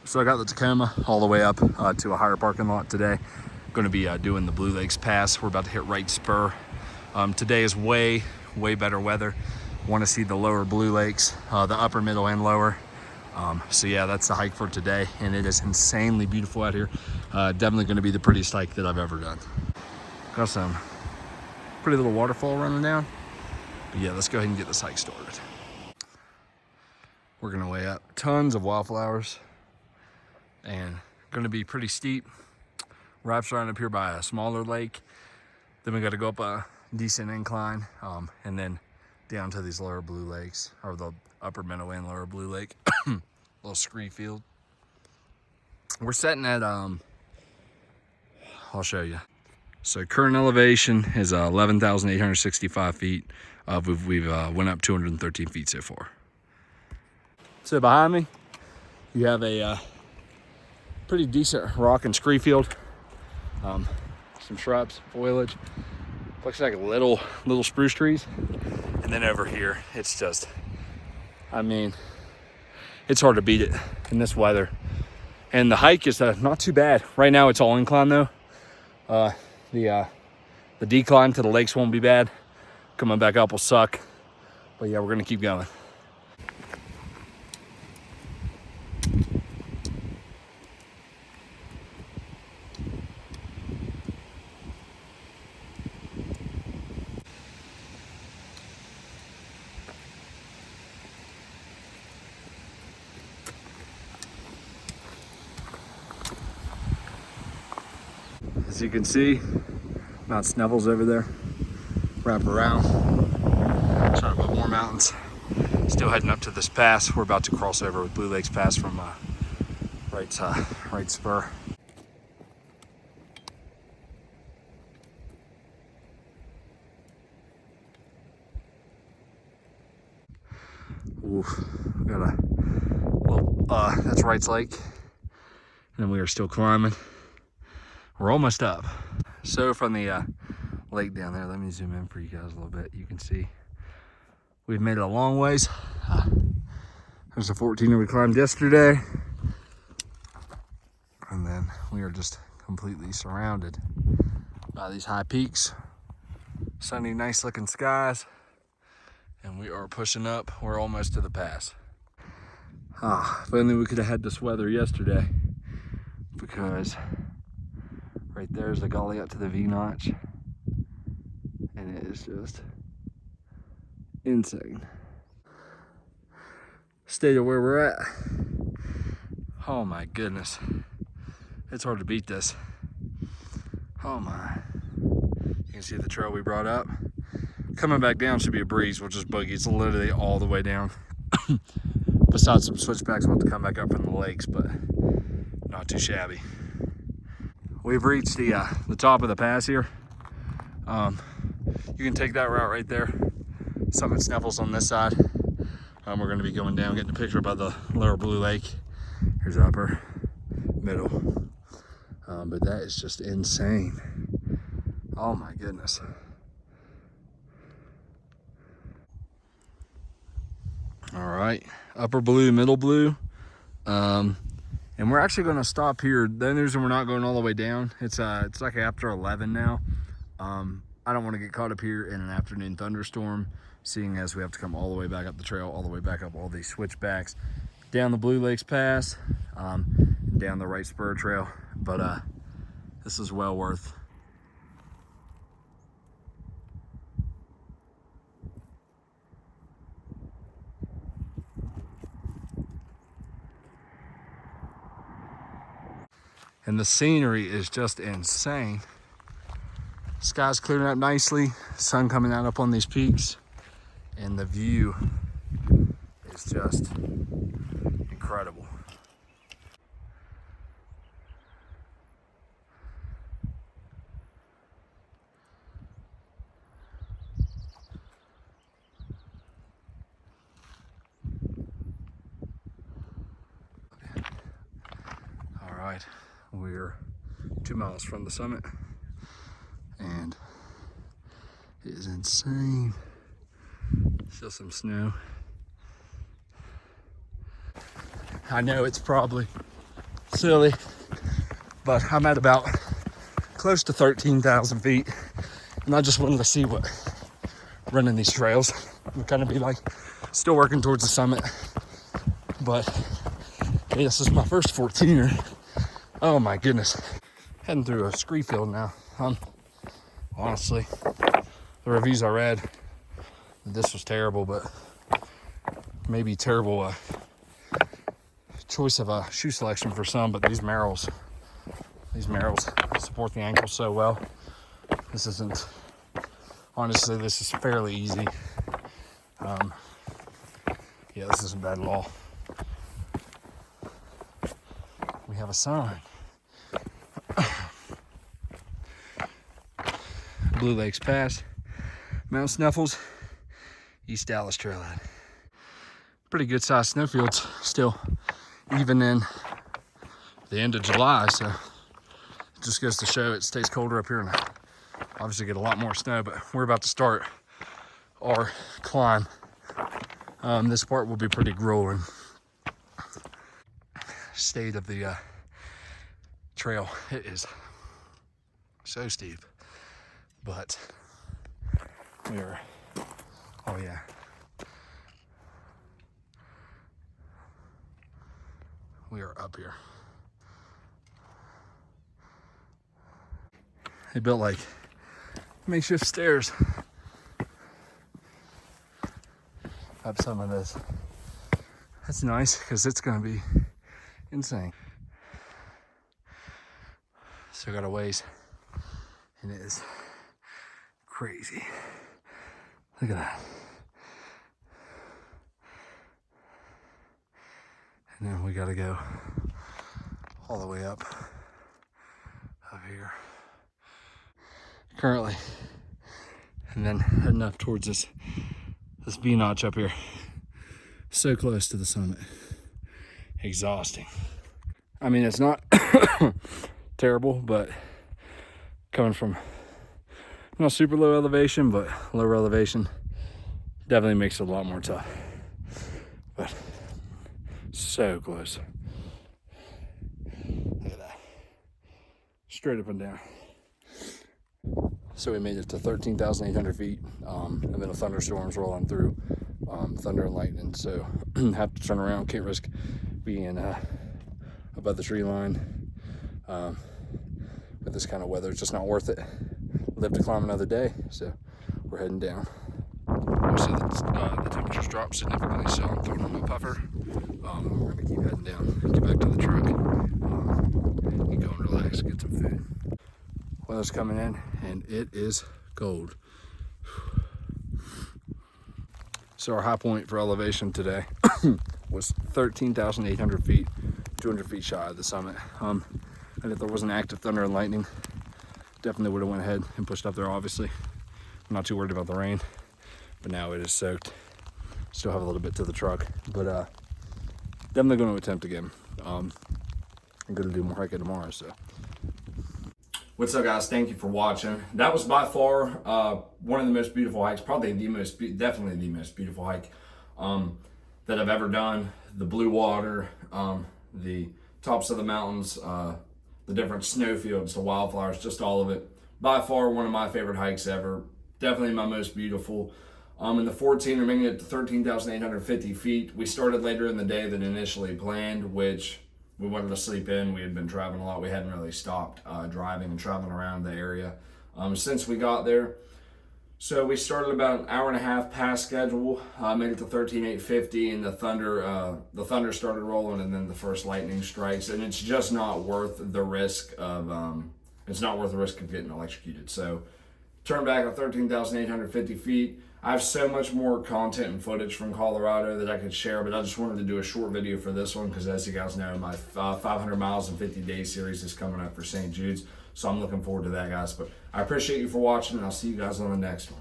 So I got the Tacoma all the way up to a higher parking lot today. Going to be doing the Blue Lakes Pass. We're about to hit right spur. Today is way better weather. Want to see the lower Blue Lakes, the upper, middle, and lower. So yeah, that's the hike for today, and it is insanely beautiful out here. Definitely going to be the prettiest hike that I've ever done. Got some pretty little waterfall running down. But yeah, let's go ahead and get this hike started. We're gonna weigh up tons of wildflowers, and gonna be pretty steep. Wraps around up here by a smaller lake. Then we got to go up a decent incline, and then down to these lower Blue Lakes, or the upper Minnow and lower Blue Lake. Little scree field. We're setting at, I'll show you. So current elevation is 11,865 feet. We've went up 213 feet so far. So behind me, you have a pretty decent rock and scree field. Some shrubs, foliage. Looks like little spruce trees. And then over here, it's just, I mean, it's hard to beat it in this weather. And the hike is not too bad. Right now it's all incline though. The decline to the lakes won't be bad. Coming back up will suck. But yeah, we're gonna keep going. As you can see, Mount Sneffels over there. Wrap around. Trying to put more mountains. Still heading up to this pass. We're about to cross over with Blue Lakes Pass from right spur. Oof, got a little, that's Wright's Lake. And then we are still climbing. We're almost up. So from the lake down there, let me zoom in for you guys a little bit. You can see we've made it a long ways. There's a 14er we climbed yesterday. And then we are just completely surrounded by these high peaks. Sunny, nice looking skies. And we are pushing up. We're almost to the pass. If only we could have had this weather yesterday, because right there's the gully up to the V-notch, and it is just insane. State of where we're at. Oh my goodness. It's hard to beat this. Oh my. You can see the trail we brought up. Coming back down should be a breeze, which is boogie. It's literally all the way down. Besides some switchbacks, we'll have to come back up from the lakes, but not too shabby. We've reached the top of the pass here. You can take that route right there. Summit Sneffels on this side. We're going to be going down, getting a picture by the lower Blue Lake. Here's upper, middle. But that is just insane. Oh my goodness. All right, upper blue, middle blue. And we're actually going to stop here. The only reason we're not going all the way down, it's like after 11 now. I don't want to get caught up here in an afternoon thunderstorm, seeing as we have to come all the way back up the trail, all the way back up all these switchbacks, down the Blue Lakes Pass, down the Right Spur Trail. But this is well worth. And the scenery is just insane. Sky's clearing up nicely, sun coming out up on these peaks, and the view is just incredible. All right, we're 2 miles from the summit, and it is insane. Still some snow. I know it's probably silly, but I'm at about close to 13,000 feet, and I just wanted to see what running these trails would kind of be like. Still working towards the summit, but hey, this is my first 14er. Oh my goodness. Heading through a scree field now. Honestly, the reviews I read, this was terrible, but maybe terrible choice of a shoe selection for some, but these marrows support the ankle so well. This isn't, honestly, this is fairly easy. Yeah, this isn't bad at all. We have a sign. Blue Lakes Pass, Mount Snuffles, East Dallas Trailhead. Pretty good sized snowfields still, even in the end of July, so it just goes to show it stays colder up here and obviously get a lot more snow, but we're about to start our climb. This part will be pretty grueling. State of the trail, it is so steep, but we are, oh yeah. We are up here. They built like makeshift stairs up some of this. That's nice because it's gonna be insane. Still got a ways, and it is crazy. Look at that. And then we gotta go all the way up here. Currently, and then heading up towards this V-notch up here. So close to the summit. Exhausting. I mean, it's not terrible, but coming from not super low elevation, but lower elevation definitely makes it a lot more tough. But so close. Look at that. Straight up and down. So we made it to 13,800 feet, and then a thunderstorm's rolling through, thunder and lightning. So have to turn around, can't risk being above the tree line. With this kind of weather, it's just not worth it. Live to climb another day, so we're heading down. Obviously, the temperatures dropped significantly, so I'm throwing on my puffer. We're gonna keep heading down, get back to the truck, and go and relax, get some food. Weather's coming in, and it is cold. So our high point for elevation today was 13,800 feet, 200 feet shy of the summit. And if there wasn't active thunder and lightning, definitely would have went ahead and pushed up there, obviously. I'm not too worried about the rain, but now it is soaked. Still have a little bit to the truck, but definitely going to attempt again. I'm going to do more hiking tomorrow, so. What's up, guys? Thank you for watching. That was by far one of the most beautiful hikes, probably definitely the most beautiful hike that I've ever done. The blue water, the tops of the mountains, the different snowfields, the wildflowers, just all of it. By far one of my favorite hikes ever. Definitely my most beautiful. In the 14, we're making it to 13,850 feet. We started later in the day than initially planned, which we wanted to sleep in. We had been traveling a lot. We hadn't really stopped driving and traveling around the area since we got there. So we started about an hour and a half past schedule, made it to 13,850, and the thunder started rolling, and then the first lightning strikes, and it's just not worth the risk of getting electrocuted. So turn back at 13,850 feet. I have so much more content and footage from Colorado that I could share, but I just wanted to do a short video for this one because, as you guys know, my 500 miles in 50 days series is coming up for St. Jude's. So I'm looking forward to that, guys. But I appreciate you for watching, and I'll see you guys on the next one.